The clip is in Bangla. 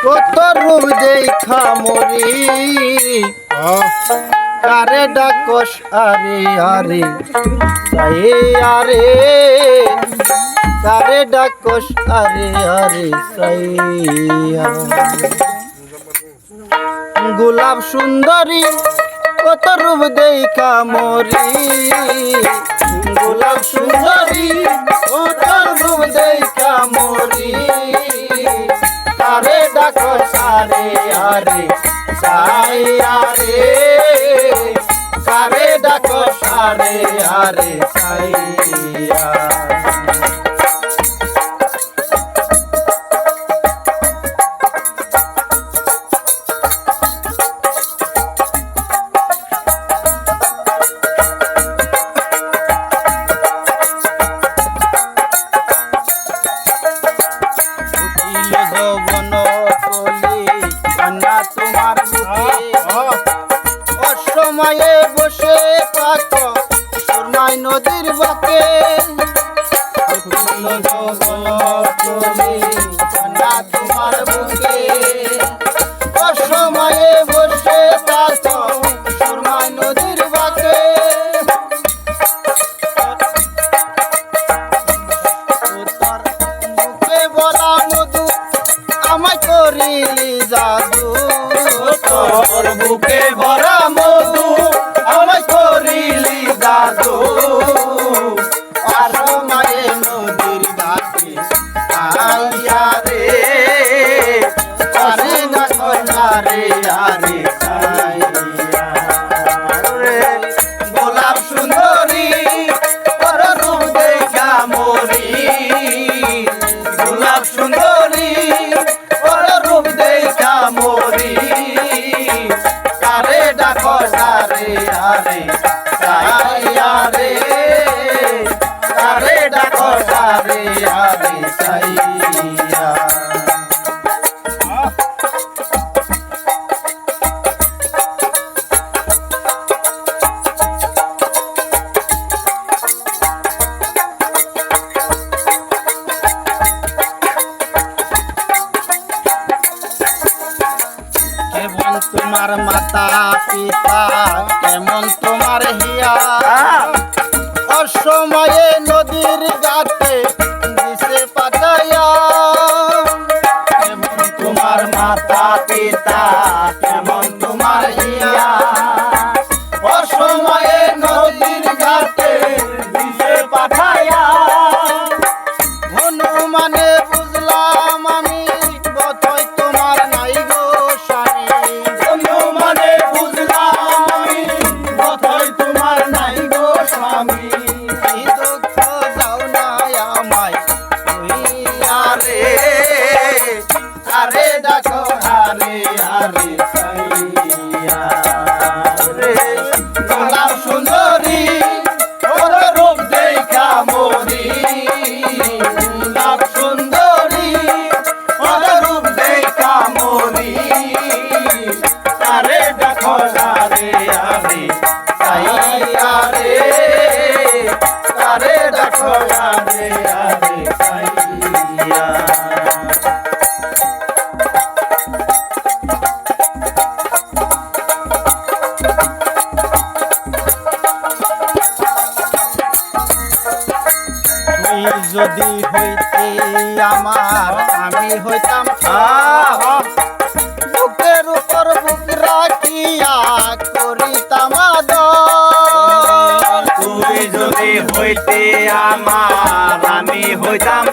কত রূপ দেখা মরি কারে ডাকস আরে আরে সাই আরে কারে ডাকস আরে আরে সাইয়া গোলাপ সুন্দরী কত রূপ দেখা মরি গোলাপ সুন্দরী কত রূপ দেখা মরি কারে ডাকস আরে আরে সাই আরে কারে ডাকস আরে আরে সাইয়া অসময়ে বসে থাকো সুরমাই নদীর বাঁকে তোমার বুকে অসময়ে বসে থাকো সুরমাই নদীর বাঁকে মুখে বলা মধু আমায় করিলি জাদু তোর বুকে ভরা মধু আমায় করিলি জাদু অসময়ে নদীর ঘাটে আইয়া রে আরে দেখো আরে আরে গোলাপ সুন্দরী তোর রূপ দেখা মরি গোলাপ সুন্দরী তোর রূপ দেখা মরি কারে ডাকস আরে আরে সাইয়া রে কারে ডাকস আরে আরে সাইয়া কেমন তোমার মাতা পিতা কেমন তোমার হিয়া অসময়ে নদীর ঘাটে দিশে পাতায়া কেমন তোমার মাতা পিতা কেমন তোমার হিয়া অসময়ে নদীর ঘাটে দিশে পাঠায়া হনুমানে বুঝলাম আমি বথই তোমার নাই গো স্বামী হনুমানে বুঝলাম আমি বথই তোমার নাই গো স্বামী দুঃখ যাও না আমায় আরে আরে ডাকো আরে আরে সাইয়া রে গোলাপ সুন্দরী তোর রূপ দেখা মরি গোলাপ সুন্দরী তোর রূপ দেখা মরি আরে ডাকো আরে আরে সাইয়া রে আরে ডাকো আরে আরে সাইয়া যদি হইতে আমার আমি হইতাম বুকের উপর বুক রাখিয়া করিতাম আদর তুই যদি হইতে আমার আমি হইতাম